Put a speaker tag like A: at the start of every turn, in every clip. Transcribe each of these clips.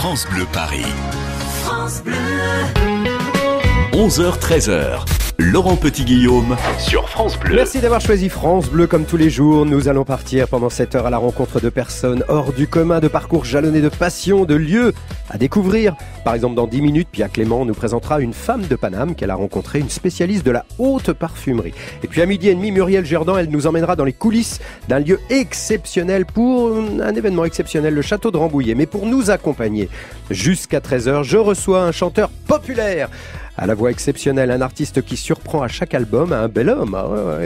A: France Bleu Paris.
B: France Bleu.
A: 11h-13h. Laurent Petit-Guillaume sur France Bleu.
C: Merci d'avoir choisi France Bleu comme tous les jours. Nous allons partir pendant 7 heures à la rencontre de personnes hors du commun, de parcours jalonnés de passion, de lieux à découvrir. Par exemple, dans 10 minutes, Pia Clément nous présentera une femme de Paname qu'elle a rencontrée, une spécialiste de la haute parfumerie. Et puis à 12h30, Muriel Jourdan, elle nous emmènera dans les coulisses d'un lieu exceptionnel pour un événement exceptionnel, le château de Rambouillet. Mais pour nous accompagner jusqu'à 13h, je reçois un chanteur populaire à la voix exceptionnelle, un artiste qui surprend à chaque album, un bel homme,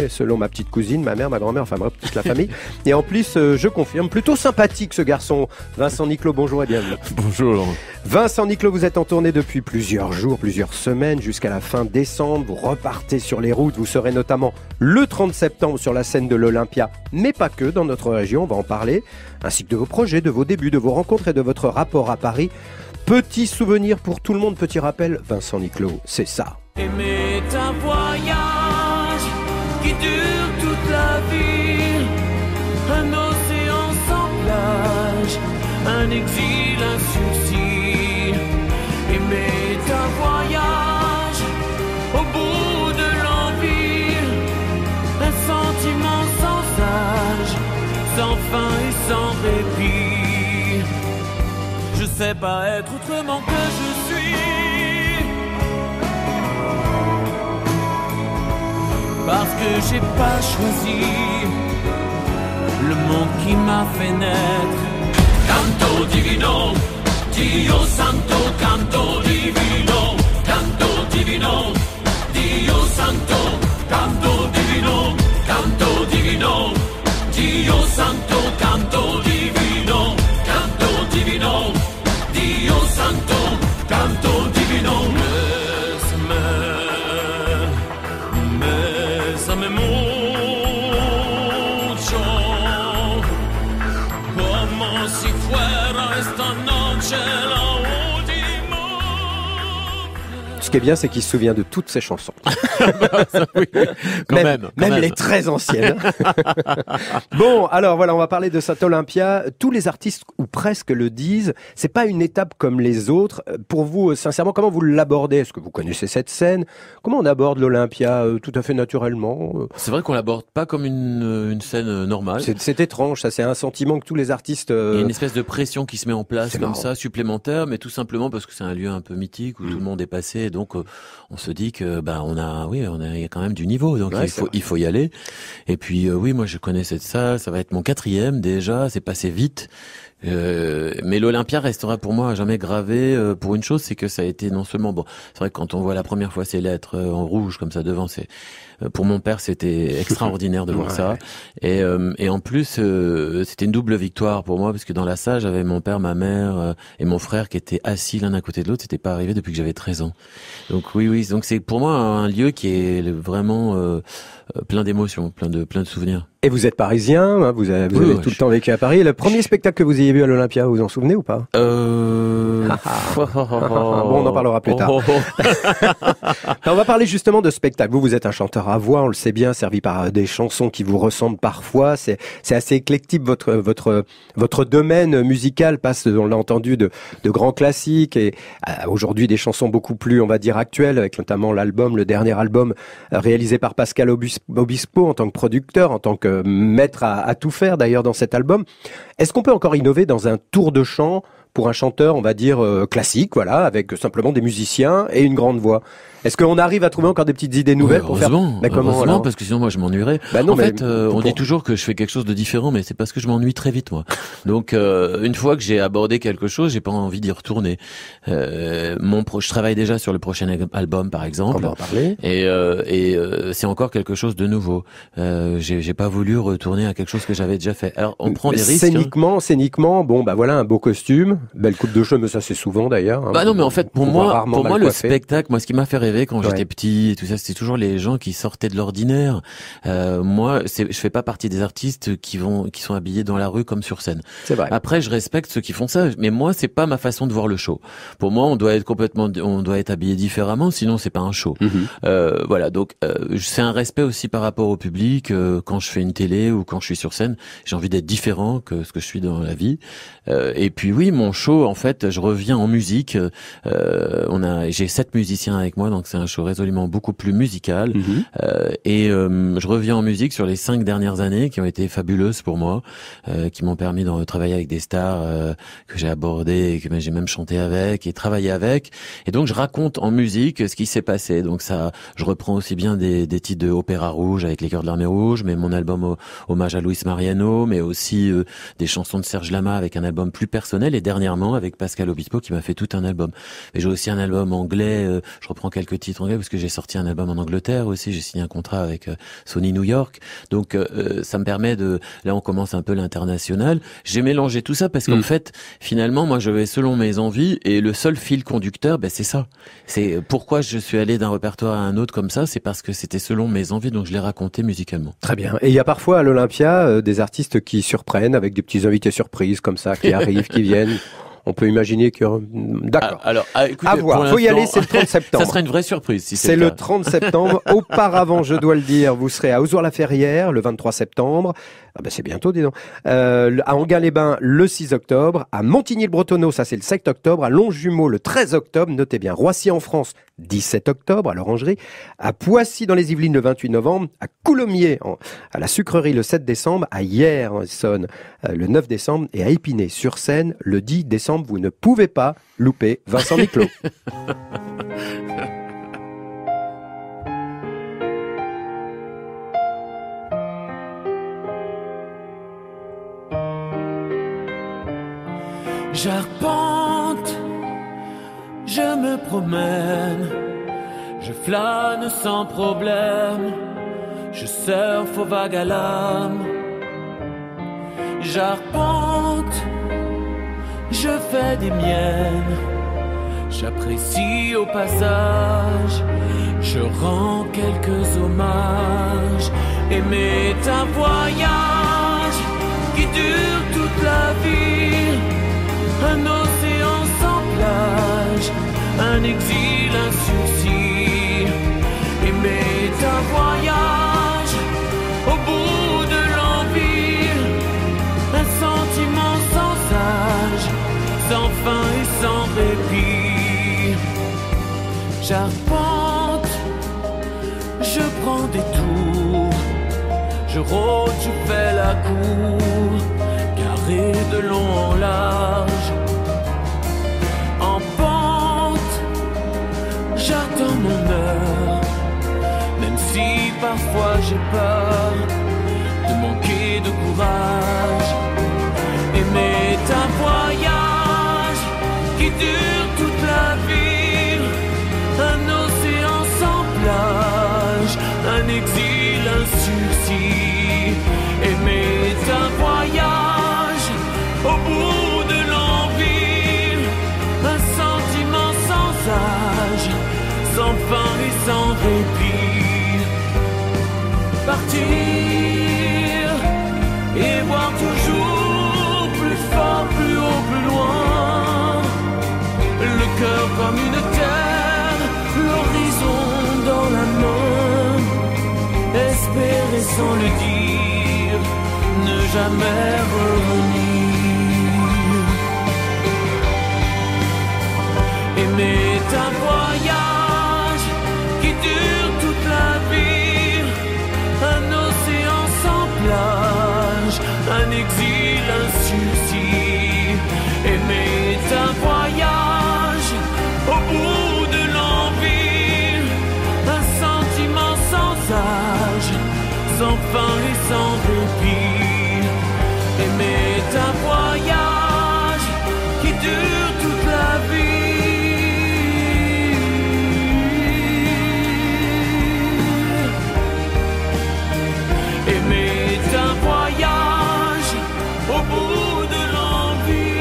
C: selon ma petite cousine, ma mère, ma grand-mère, enfin bref, toute la famille. Et en plus, je confirme, plutôt sympathique ce garçon. Vincent Niclot, bonjour et bienvenue.
D: Bonjour Laurent.
C: Vincent Niclot, vous êtes en tournée depuis plusieurs jours, plusieurs semaines, jusqu'à la fin décembre. Vous repartez sur les routes, vous serez notamment le 30 septembre sur la scène de l'Olympia, mais pas que, dans notre région, on va en parler, ainsi que de vos projets, de vos débuts, de vos rencontres et de votre rapport à Paris. Petit souvenir pour tout le monde, petit rappel, Vincent Niclot, c'est ça.
B: Aimer un voyage qui dure toute la vie, un océan sans plage, un exil, un sursis. Aimer un voyage au bout de l'envie, un sentiment sans âge, sans fin et sans répit. Je sais pas être autrement que je suis, parce que j'ai pas choisi le monde qui m'a fait naître. Canto divino, Dio santo, canto divino, canto divino, Dio santo, canto divino, canto divino, Dio santo, canto divino, canto divino, Dio santo, canto divino. Bésame mucho, como si fuera esta noche la última.
C: Ce qui est bien, c'est qu'il se souvient de toutes ses chansons.
D: Oui, quand même.
C: Les très anciennes. Bon, alors voilà, on va parler de cette Olympia. Tous les artistes, ou presque, le disent. C'est pas une étape comme les autres. Pour vous, sincèrement, comment vous l'abordez? Est-ce que vous connaissez cette scène? Comment on aborde l'Olympia tout à fait naturellement?
D: C'est vrai qu'on l'aborde pas comme une scène normale.
C: C'est étrange, ça. C'est un sentiment que tous les artistes...
D: Il y a une espèce de pression qui se met en place
C: C'est
D: comme
C: marrant.
D: ça, supplémentaire, mais tout simplement parce que c'est un lieu un peu mythique où tout le monde est passé. Et donc, on se dit que il y a quand même du niveau. Donc
C: Ouais,
D: il faut y aller. Et puis oui, moi je connais cette salle. Ça va être mon 4e déjà. C'est passé vite. Mais l'Olympia restera pour moi à jamais gravé pour une chose, c'est que ça a été non seulement c'est vrai que quand on voit la première fois ces lettres en rouge comme ça devant, c'est pour mon père c'était extraordinaire de voir ça. Et en plus c'était une double victoire pour moi parce que dans la salle j'avais mon père, ma mère et mon frère qui étaient assis l'un à côté de l'autre. C'était pas arrivé depuis que j'avais 13 ans. Donc oui, donc c'est pour moi un lieu qui est vraiment plein d'émotions, plein de souvenirs.
C: Et vous êtes parisien, hein, vous avez tout le temps vécu à Paris. Le premier spectacle que vous ayez vu à l'Olympia, vous vous en souvenez ou pas? Bon, on en parlera plus tard. On va parler justement de spectacle. Vous êtes un chanteur à voix, on le sait bien, servi par des chansons qui vous ressemblent parfois. C'est assez éclectique. Votre domaine musical passe, on l'a entendu, de grands classiques et aujourd'hui des chansons beaucoup plus, on va dire, actuelles, avec notamment le dernier album réalisé par Pascal Obispo en tant que producteur, en tant que maître à tout faire d'ailleurs dans cet album. Est-ce qu'on peut encore innover dans un tour de chant pour un chanteur, on va dire, classique, voilà, avec simplement des musiciens et une grande voix? Est-ce qu'on arrive à trouver encore des petites idées nouvelles pour faire...
D: Heureusement, parce que sinon moi je m'ennuierais.
C: Non,
D: on dit toujours que je fais quelque chose de différent, mais c'est parce que je m'ennuie très vite moi. Donc une fois que j'ai abordé quelque chose, j'ai pas envie d'y retourner. Je travaille déjà sur le prochain album par exemple.
C: On va en parler.
D: Et c'est encore quelque chose de nouveau. J'ai pas voulu retourner à quelque chose que j'avais déjà fait. Alors on prend des risques.
C: Scéniquement, voilà, un beau costume, belle coupe de cheveux, mais ça c'est souvent d'ailleurs.
D: Non, mais en fait pour moi le
C: coiffé.
D: spectacle, moi ce qui m'a fait rêver quand j'étais petit et tout ça, c'était toujours les gens qui sortaient de l'ordinaire. Moi, je fais pas partie des artistes qui sont habillés dans la rue comme sur scène.
C: C'est vrai.
D: Après, je respecte ceux qui font ça, mais moi, c'est pas ma façon de voir le show. Pour moi, on doit être habillé différemment, sinon c'est pas un show. Voilà, donc c'est un respect aussi par rapport au public. Quand je fais une télé ou quand je suis sur scène, j'ai envie d'être différent que ce que je suis dans la vie. Et puis oui, mon show, en fait, je reviens en musique. J'ai 7 musiciens avec moi, donc c'est un show résolument beaucoup plus musical. Je reviens en musique sur les 5 dernières années qui ont été fabuleuses pour moi, qui m'ont permis de travailler avec des stars que j'ai abordées et que j'ai même chanté avec et travaillé avec. Et donc je raconte en musique ce qui s'est passé. Donc ça, je reprends aussi bien des titres de Opéra Rouge avec les Chœurs de l'Armée Rouge, mais mon album hommage à Luis Mariano, mais aussi des chansons de Serge Lama avec un album plus personnel, et dernièrement avec Pascal Obispo qui m'a fait tout un album. Et j'ai aussi un album anglais, je reprends quelques titres anglais parce que j'ai sorti un album en Angleterre aussi, j'ai signé un contrat avec Sony New York. Donc ça me permet là on commence un peu l'international. J'ai mélangé tout ça parce qu'en fait, finalement, moi je vais selon mes envies, et le seul fil conducteur, c'est ça. C'est pourquoi je suis allé d'un répertoire à un autre comme ça, c'est parce que c'était selon mes envies, donc je l'ai raconté musicalement.
C: Très bien. Et il y a parfois à l'Olympia des artistes qui surprennent avec des petits invités surprises comme ça, qui arrivent, qui viennent. On peut imaginer que... D'accord.
D: Alors, écoutez,
C: à voir. Faut y aller, c'est le 30 septembre.
D: Ça serait une vraie surprise si
C: c'est le 30 septembre. Auparavant, je dois le dire, vous serez à Ozoir-la-Ferrière le 23 septembre. C'est bientôt, dis donc. À Enghien-les-Bains le 6 octobre. À Montigny-le-Bretonneux, ça c'est le 7 octobre. À Longjumeau le 13 octobre. Notez bien. Roissy en France, 17 octobre, à l'Orangerie. À Poissy dans les Yvelines le 28 novembre. À Coulommiers, à la Sucrerie le 7 décembre. À Hyères en Essonne le 9 décembre. Et à Épinay-sur-Seine le 10 décembre. Vous ne pouvez pas louper Vincent Niclot.
B: J'arpente, je me promène, je flâne sans problème, je surfe aux vagues à l'âme. J'arpente, je fais des miennes, j'apprécie au passage, je rends quelques hommages. Aimer un voyage qui dure toute la vie, un océan sans plage, un exil, un sursis. Aimer un voyage au bout de l'envie, un sentiment sans âge, sans fin et sans répit. J'arpente, je prends des tours, je rôde, je fais la cour, carré de long en large. En pente, j'attends mon heure, même si parfois j'ai peur de manquer de courage. Aimer un voyage qui dure toute la vie, un océan sans plage, un exil, un sursis. Aimer un voyage au bout de l'envie, un sentiment sans âge, sans fin et sans répit. Partir et voir toujours plus fort, plus haut, plus loin, le cœur comme une terre, l'horizon dans la main, espérer sans le dire, ne jamais revenir. Aimer un voyage qui dure toute la vie, un océan sans plage, un exil, un sursis. Aimer un voyage au bout de l'envie, un sentiment sans âge, sans fin et sans répit. Aimer un voyage qui dure toute la vie. Aimer un voyage au bout de l'envie.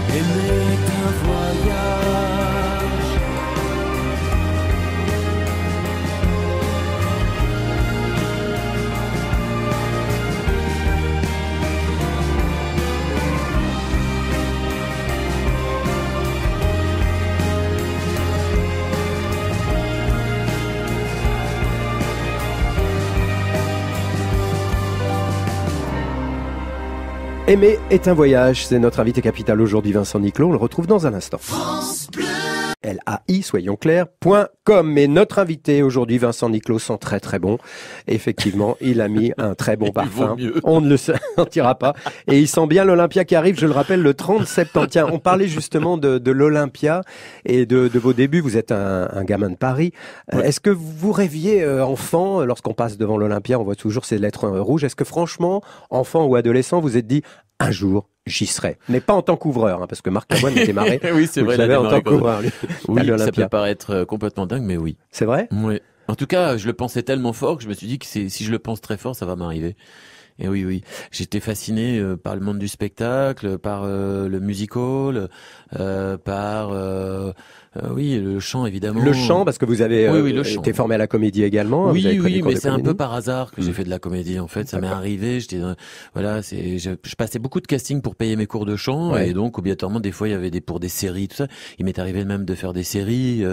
B: Aimer un voyage.
C: Aimer est un voyage, c'est notre invité capital aujourd'hui, Vincent Niclot. On le retrouve dans un instant. France Bleu. LAI, soyons clairs, .com. Et notre invité aujourd'hui, Vincent Niclot, sent très très bon. Effectivement, il a mis un très bon parfum. On ne le sentira pas. Et il sent bien l'Olympia qui arrive, je le rappelle, le 30 septembre. Tiens, on parlait justement de l'Olympia et de vos débuts. Vous êtes un gamin de Paris. Ouais. Est-ce que vous rêviez enfant, lorsqu'on passe devant l'Olympia, on voit toujours ces lettres rouges. Est-ce que franchement, enfant ou adolescent, vous êtes dit un jour, j'y serai. Mais pas en tant qu'ouvreur, hein, parce que Marc Cavoine était marré.
D: Oui, c'est vrai.
C: En tant qu'ouvreur.
D: Oui, ça peut paraître complètement dingue, mais oui.
C: C'est vrai?
D: Oui. En tout cas, je le pensais tellement fort que je me suis dit que si je le pense très fort, ça va m'arriver. Et oui. J'étais fasciné par le monde du spectacle, par le musical, par le chant évidemment.
C: Le chant, parce que vous avez été formé à la comédie également.
D: Oui, mais c'est un peu par hasard que j'ai fait de la comédie. En fait, ça m'est arrivé. Je passais beaucoup de castings pour payer mes cours de chant, et donc obligatoirement des fois il y avait pour des séries, tout ça. Il m'est arrivé même de faire des séries,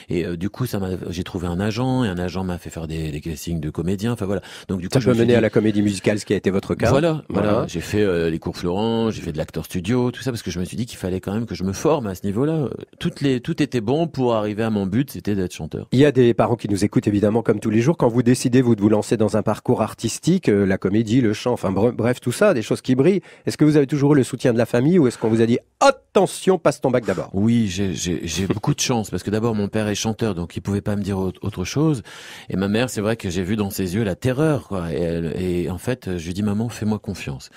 D: du coup j'ai trouvé un agent, et un agent m'a fait faire des castings de comédiens. Enfin voilà. Donc du coup,
C: ça peut mener à la comédie musicale, ce qui a été votre cas.
D: Voilà. J'ai fait les cours Florent, j'ai fait de l'acteur studio, tout ça, parce que je me suis dit qu'il fallait quand même que je me forme à ce niveau-là. Tout était bon pour arriver à mon but, c'était d'être chanteur.
C: Il y a des parents qui nous écoutent évidemment comme tous les jours. Quand vous décidez de vous lancer dans un parcours artistique, la comédie, le chant, enfin bref, tout ça, des choses qui brillent. Est-ce que vous avez toujours eu le soutien de la famille ou est-ce qu'on vous a dit attention, passe ton bac d'abord?
D: Oui, j'ai beaucoup de chance parce que d'abord mon père est chanteur, donc il pouvait pas me dire autre chose. Et ma mère, c'est vrai que j'ai vu dans ses yeux la terreur, quoi. Et en fait, je lui dis maman, fais-moi confiance.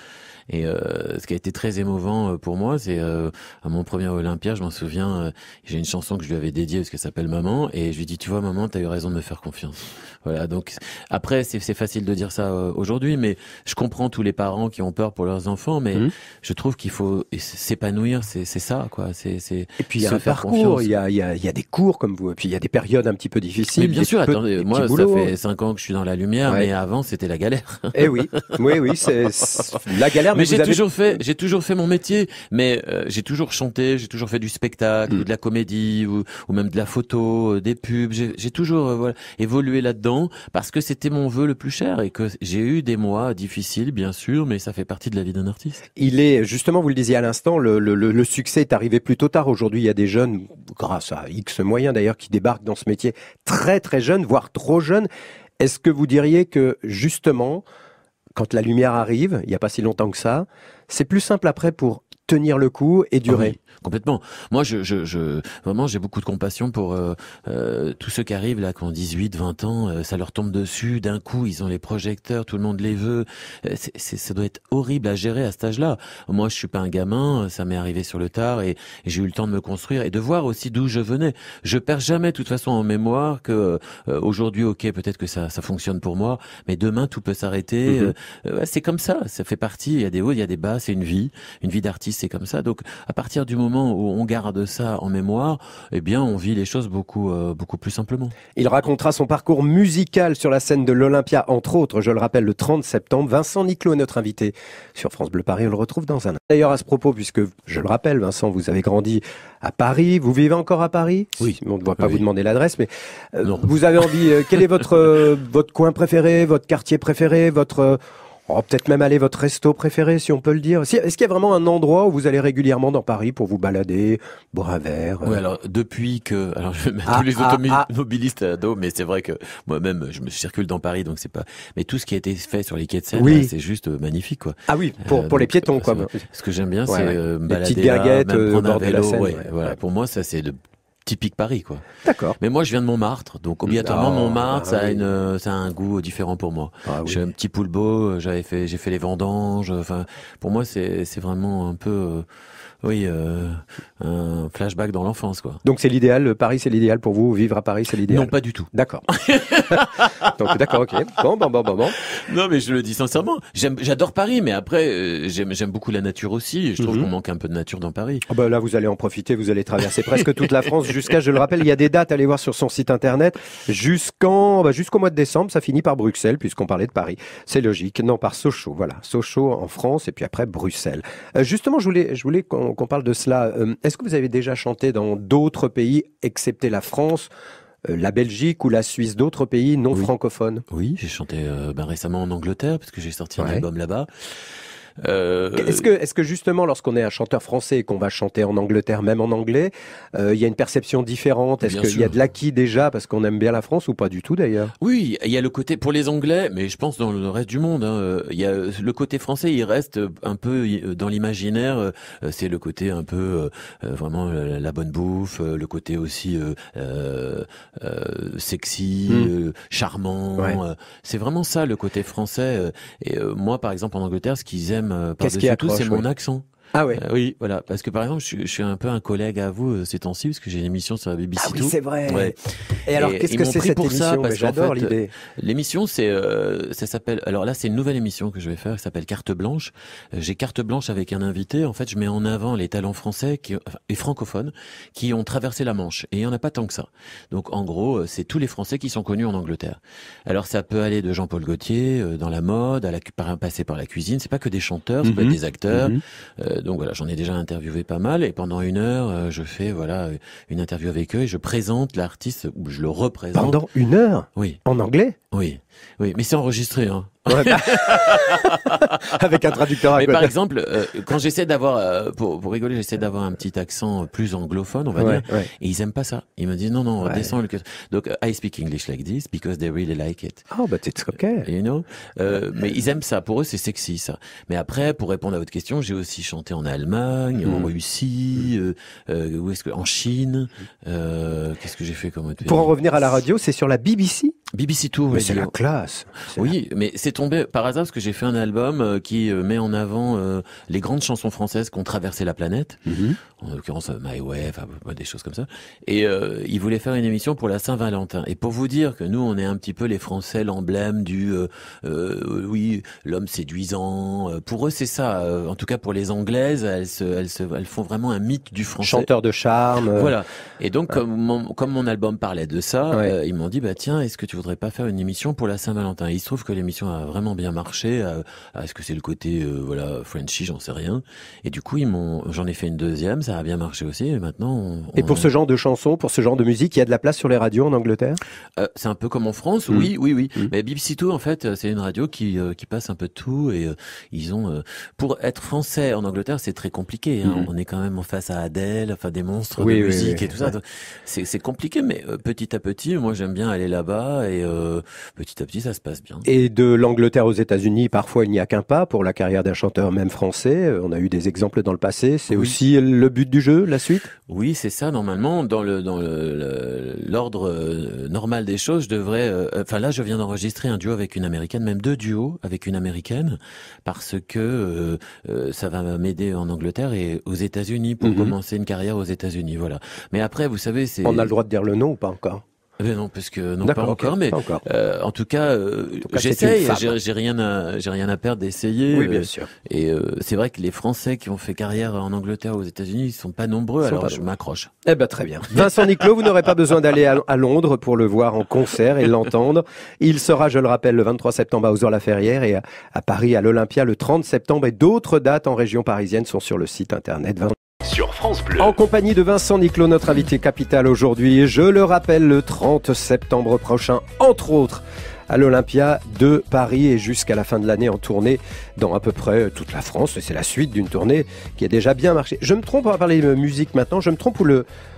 D: Et ce qui a été très émouvant pour moi, c'est à mon premier Olympia, je m'en souviens, j'ai une chanson que je lui avais dédiée parce qu'elle s'appelle Maman, et je lui dis tu vois maman, t'as eu raison de me faire confiance. Voilà, donc après c'est facile de dire ça aujourd'hui, mais je comprends tous les parents qui ont peur pour leurs enfants, mais je trouve qu'il faut s'épanouir, c'est ça quoi. Et
C: puis il y a un parcours, il y a des cours comme vous, et puis il y a des périodes un petit peu difficiles.
D: Mais bien sûr, attendez, moi ça fait 5 ans que je suis dans la lumière, mais avant c'était la galère.
C: Eh oui, c'est la galère.
D: Mais j'ai toujours fait mon métier, mais j'ai toujours chanté, j'ai toujours fait du spectacle, ou de la comédie, ou même de la photo, des pubs. J'ai toujours évolué là-dedans parce que c'était mon vœu le plus cher et que j'ai eu des mois difficiles, bien sûr, mais ça fait partie de la vie d'un artiste.
C: Il est justement, vous le disiez à l'instant, le succès est arrivé plutôt tard. Aujourd'hui, il y a des jeunes, grâce à X moyens d'ailleurs, qui débarquent dans ce métier très très jeunes, voire trop jeunes. Est-ce que vous diriez que justement, quand la lumière arrive, il n'y a pas si longtemps que ça, c'est plus simple après pour tenir le coup et durer?
D: Oui, complètement. Moi, vraiment, j'ai beaucoup de compassion pour tous ceux qui arrivent là, qui ont 18, 20 ans, ça leur tombe dessus, d'un coup, ils ont les projecteurs, tout le monde les veut. Ça doit être horrible à gérer à cet âge-là. Moi, je suis pas un gamin, ça m'est arrivé sur le tard et j'ai eu le temps de me construire et de voir aussi d'où je venais. Je perds jamais, de toute façon, en mémoire que aujourd'hui, ok, peut-être que ça fonctionne pour moi, mais demain, tout peut s'arrêter. C'est comme ça fait partie. Il y a des hauts, il y a des bas, c'est une vie d'artiste. C'est comme ça. Donc, à partir du moment où on garde ça en mémoire, eh bien, on vit les choses beaucoup plus simplement.
C: Il racontera son parcours musical sur la scène de l'Olympia, entre autres, je le rappelle, le 30 septembre. Vincent Niclot est notre invité sur France Bleu Paris. On le retrouve dans un an. D'ailleurs, à ce propos, puisque, je le rappelle, Vincent, vous avez grandi à Paris. Vous vivez encore à Paris?
D: Oui.
C: On ne doit pas vous demander l'adresse, mais vous avez envie... quel est votre coin préféré, votre quartier préféré, peut-être même aller votre resto préféré, si on peut le dire. Est-ce qu'il y a vraiment un endroit où vous allez régulièrement dans Paris pour vous balader, boire un verre?
D: Oui, alors depuis que, je vais mettre tous les automobilistes à dos, mais c'est vrai que moi-même je me circule dans Paris, donc c'est pas. Mais tout ce qui a été fait sur les quais de Seine, c'est juste magnifique, quoi.
C: Ah oui, pour les piétons, quoi.
D: Ce que j'aime bien, c'est me balader,
C: petites guinguettes
D: même prendre
C: bord
D: un vélo,
C: de la Seine.
D: Voilà, pour moi, ça c'est typique Paris, quoi.
C: D'accord.
D: Mais moi, je viens de Montmartre, donc obligatoirement Montmartre, ça a un goût différent pour moi. J'ai un petit poulbeau, j'ai fait les vendanges. Enfin, pour moi, c'est vraiment un peu, un flashback dans l'enfance, quoi.
C: Donc c'est l'idéal. Paris, c'est l'idéal pour vous. Vivre à Paris, c'est l'idéal.
D: Non, pas du tout.
C: D'accord. Donc d'accord, ok. Bon.
D: Non, mais je le dis sincèrement. J'adore Paris, mais après, j'aime beaucoup la nature aussi. Je trouve qu'on manque un peu de nature dans Paris.
C: Là, vous allez en profiter. Vous allez traverser presque toute la France jusqu'à, je le rappelle, il y a des dates. Allez voir sur son site internet. Jusqu'au mois de décembre, ça finit par Bruxelles, puisqu'on parlait de Paris. C'est logique. Non, par Sochaux. Voilà, Sochaux en France, et puis après Bruxelles. Justement, je voulais qu'on parle de cela. Est-ce que vous avez déjà chanté dans d'autres pays, excepté la France, la Belgique ou la Suisse, d'autres pays non francophones?
D: Oui, j'ai chanté récemment en Angleterre, parce que j'ai sorti un album là-bas.
C: Est-ce que justement, lorsqu'on est un chanteur français et qu'on va chanter en Angleterre, même en anglais, il y a une perception différente? Est-ce qu'il y a de l'acquis déjà parce qu'on aime bien la France ou pas du tout d'ailleurs?
D: Oui, il y a le côté pour les Anglais, mais je pense dans le reste du monde. Il y a le côté français, il reste un peu dans l'imaginaire. C'est le côté un peu vraiment la bonne bouffe, le côté aussi sexy, charmant. Ouais. C'est vraiment ça le côté français. Et moi, par exemple, en Angleterre, ce qu'ils aiment par-dessus tout, c'est mon accent.
C: Ah ouais.
D: Oui, voilà, parce que par exemple, je suis un peu un collègue à vous ces temps-ci, parce que j'ai une émission sur la BBC.
C: Ah oui, c'est vrai. Ouais. Et alors, qu'est-ce que c'est cette émission? J'adore l'idée.
D: L'émission, ça s'appelle. Alors là, c'est une nouvelle émission que je vais faire, qui s'appelle Carte Blanche. J'ai Carte Blanche avec un invité. En fait, je mets en avant les talents français et francophones qui ont traversé la Manche. Et il y en a pas tant que ça. Donc, en gros, c'est tous les Français qui sont connus en Angleterre. Alors, ça peut aller de Jean-Paul Gaultier dans la mode, passer par la cuisine. C'est pas que des chanteurs, ça peut être des acteurs. Donc voilà, j'en ai déjà interviewé pas mal et pendant 1 heure, je fais une interview avec eux et je présente l'artiste ou je le représente.
C: Pendant 1 heure?
D: Oui.
C: En anglais?
D: Oui, mais c'est enregistré, hein.
C: Ouais, avec un traducteur à côté.
D: Mais par exemple, quand j'essaie d'avoir, pour rigoler, j'essaie d'avoir un petit accent plus anglophone, on va dire, et ils aiment pas ça. Ils me disent non, descends le. Donc, I speak English like this because they really like it.
C: Oh, but it's okay.
D: You know? Mais ils aiment ça. Pour eux, c'est sexy, ça. Mais après, pour répondre à votre question, j'ai aussi chanté en Allemagne, en Russie, en Chine. Qu'est-ce que j'ai fait comme autre pays?
C: Pour en revenir à la radio, c'est sur la BBC?
D: BBC Two,
C: mais c'est la classe.
D: Oui, mais c'est tombé par hasard parce que j'ai fait un album qui met en avant les grandes chansons françaises qui ont traversé la planète. En l'occurrence My Way, des choses comme ça. Et ils voulaient faire une émission pour la Saint-Valentin. Et pour vous dire que nous, on est un petit peu les Français, l'emblème du l'homme séduisant. Pour eux, c'est ça. En tout cas, pour les Anglaises, elles font vraiment un mythe du Français.
C: Chanteur de charme.
D: Voilà. Et donc, comme mon album parlait de ça, ils m'ont dit tiens, est-ce que tu voudrais pas faire une émission pour la Saint-Valentin? Il se trouve que l'émission a vraiment bien marché. Est-ce que c'est le côté Frenchy, j'en sais rien. Et du coup, j'en ai fait une deuxième, ça a bien marché aussi. Et maintenant,
C: et pour ce genre de chansons, pour ce genre de musique, il y a de la place sur les radios en Angleterre?
D: C'est un peu comme en France, oui. Mais BBC Two, en fait, c'est une radio qui passe un peu de tout et ils ont pour être français en Angleterre, c'est très compliqué. Hein. On est quand même en face à Adele, des monstres de musique et tout ça. C'est compliqué, mais petit à petit, moi j'aime bien aller là-bas et petit à petit, ça se passe bien.
C: Et de l'Angleterre aux États-Unis, parfois il n'y a qu'un pas pour la carrière d'un chanteur, même français. On a eu des exemples dans le passé. C'est aussi le but du jeu, la suite?
D: Oui, c'est ça. Normalement, dans l'ordre normal des choses, je devrais. Là, je viens d'enregistrer un duo avec une Américaine, même 2 duos avec une Américaine, parce que ça va m'aider en Angleterre et aux États-Unis pour commencer une carrière aux États-Unis. Voilà. Mais après, vous savez, c'est.
C: On a le droit de dire le nom ou pas encore?
D: Non, parce que non, pas encore, mais en tout cas, j'essaye. J'ai rien à perdre d'essayer.
C: Oui, bien sûr.
D: Et c'est vrai que les Français qui ont fait carrière en Angleterre, aux États-Unis, ils sont pas nombreux. Alors je m'accroche.
C: Eh ben très bien. Vincent Niclot, vous n'aurez pas besoin d'aller à Londres pour le voir en concert et l'entendre. Il sera, je le rappelle, le 23 septembre à Ouzor-la-Ferrière et à Paris, à l'Olympia, le 30 septembre. Et d'autres dates en région parisienne sont sur le site internet.
A: Sur France Bleu.
C: En compagnie de Vincent Niclot, notre invité capital aujourd'hui. Je le rappelle, le 30 septembre prochain, entre autres, à l'Olympia de Paris et jusqu'à la fin de l'année en tournée dans à peu près toute la France. Et c'est la suite d'une tournée qui a déjà bien marché. Je me trompe, on va parler de musique maintenant, je me trompe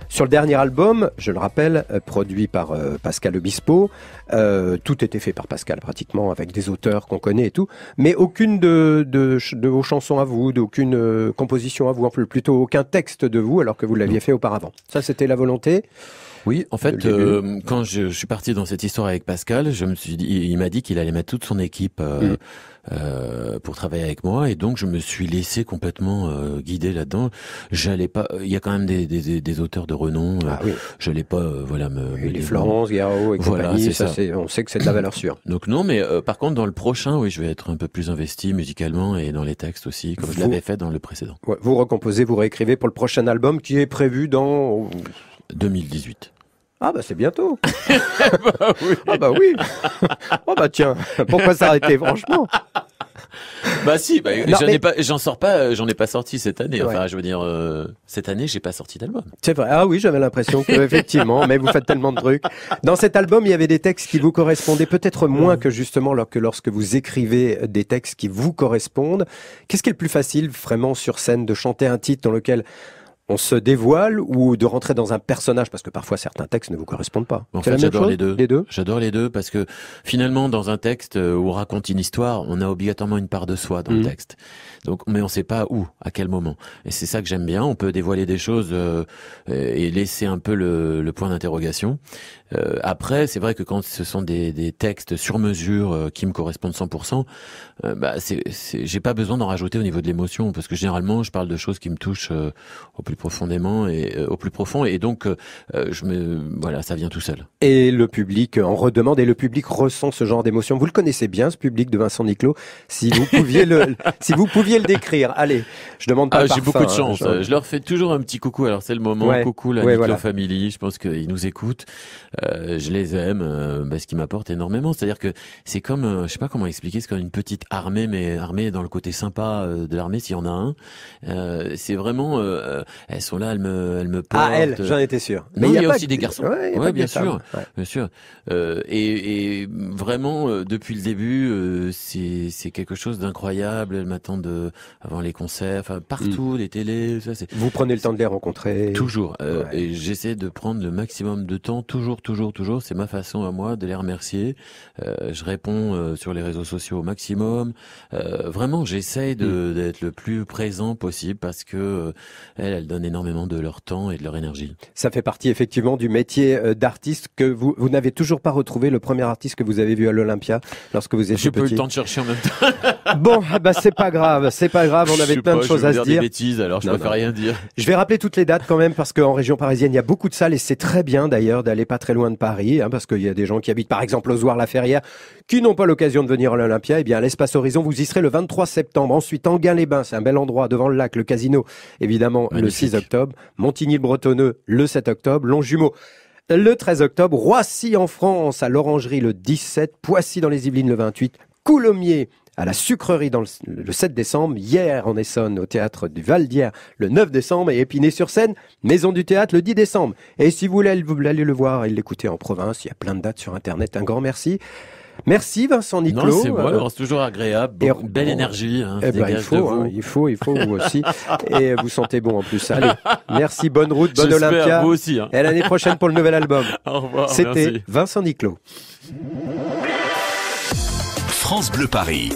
C: sur le dernier album, je le rappelle, produit par Pascal Obispo, tout était fait par Pascal pratiquement, avec des auteurs qu'on connaît et tout, mais aucune de vos chansons à vous, d'aucune composition à vous, enfin plutôt aucun texte de vous, alors que vous l'aviez fait auparavant. Ça, c'était la volonté?
D: Oui, en fait, quand je suis parti dans cette histoire avec Pascal, je me suis dit, il m'a dit qu'il allait mettre toute son équipe pour travailler avec moi, et donc je me suis laissé complètement guider là-dedans. J'allais pas. Il y a quand même des auteurs de renom. J'allais pas,
C: les Florence, Garot et compagnie. Ça, on sait que c'est de la valeur sûre.
D: Donc non, mais par contre, dans le prochain, oui, je vais être un peu plus investi musicalement et dans les textes aussi, comme je l'avais fait dans le précédent.
C: Ouais, vous recomposez, vous réécrivez pour le prochain album qui est prévu dans
D: 2018.
C: Ah bah c'est bientôt. Ah bah oui. Oh bah tiens, pourquoi s'arrêter franchement?
D: Bah si, j'en ai pas sorti cette année. Enfin, je veux dire, cette année, j'ai pas sorti d'album.
C: C'est vrai. Ah oui, j'avais l'impression que effectivement, mais vous faites tellement de trucs. Dans cet album, il y avait des textes qui vous correspondaient peut-être moins que justement lorsque vous écrivez des textes qui vous correspondent. Qu'est-ce qui est le plus facile vraiment sur scène, de chanter un titre dans lequel on se dévoile ou de rentrer dans un personnage, parce que parfois certains textes ne vous correspondent pas?
D: En fait, j'adore les deux. J'adore les deux parce que finalement, dans un texte où on raconte une histoire, on a obligatoirement une part de soi dans le texte. Donc, mais on sait pas où, à quel moment. Et c'est ça que j'aime bien. On peut dévoiler des choses et laisser un peu le point d'interrogation. Après, c'est vrai que quand ce sont des textes sur mesure qui me correspondent 100%, j'ai pas besoin d'en rajouter au niveau de l'émotion, parce que généralement, je parle de choses qui me touchent au plus profondément et au plus profond, et donc ça vient tout seul.
C: Et le public en redemande, et le public ressent ce genre d'émotion. Vous le connaissez bien, ce public de Vincent Niclot. Si vous pouviez le décrire. Allez, je demande pas.
D: J'ai beaucoup de chance. Je leur fais toujours un petit coucou. Alors c'est le moment. Coucou la Niclot Family. Je pense qu'ils nous écoutent. Je les aime, ce qui m'apporte énormément. C'est-à-dire que c'est comme, je sais pas comment expliquer, c'est comme une petite armée, mais armée dans le côté sympa de l'armée, s'il y en a un. C'est vraiment, elles sont là, elles me portent.
C: Ah, elles, j'en étais sûr.
D: Mais il y a aussi des garçons. Ouais, bien sûr, bien sûr. Et vraiment, depuis le début, c'est quelque chose d'incroyable. Elles m'attendent avant les concerts, enfin partout, les télés. Ça,
C: vous prenez le temps de les rencontrer?
D: Toujours. Et j'essaie de prendre le maximum de temps, toujours. C'est ma façon à moi de les remercier. Je réponds sur les réseaux sociaux au maximum. Vraiment, j'essaie d'être le plus présent possible parce que elles donnent énormément de leur temps et de leur énergie.
C: Ça fait partie effectivement du métier d'artiste. Que vous n'avez toujours pas retrouvé le premier artiste que vous avez vu à l'Olympia lorsque vous étiez petit?
D: J'ai pas eu le temps de chercher en même temps.
C: Bon, c'est pas grave. On avait plein de choses à se dire.
D: Des bêtises, alors je préfère rien dire.
C: Je vais rappeler toutes les dates quand même, parce qu'en région parisienne, il y a beaucoup de salles, et c'est très bien d'ailleurs d'aller pas très loin de Paris, parce qu'il y a des gens qui habitent par exemple au Zoir-la-Ferrière, qui n'ont pas l'occasion de venir à l'Olympia. Eh bien, à l'Espace Horizon, vous y serez le 23 septembre. Ensuite, Enghien-les-Bains, c'est un bel endroit devant le lac, le casino, évidemment, magnifique. Le 6 octobre. Montigny-le-Bretonneux, le 7 octobre. Longjumeau, le 13 octobre. Roissy en France, à l'Orangerie, le 17. Poissy dans les Yvelines, le 28. Coulommiers, à la Sucrerie le 7 décembre, Hier en Essonne au théâtre du Val-d'Hier le 9 décembre et Épinay-sur-Seine, Maison du Théâtre le 10 décembre. Et si vous voulez aller le voir et l'écouter en province, il y a plein de dates sur Internet. Un grand merci. Merci Vincent Niclot.
D: Non, c'est moi, c'est toujours agréable. Belle énergie.
C: Il faut vous aussi. Et vous sentez bon en plus. Allez, merci, bonne route, bonne Olympia.
D: Vous aussi.
C: Et à l'année prochaine pour le nouvel album.
D: Au revoir.
C: C'était Vincent Niclot.
A: France Bleu Paris.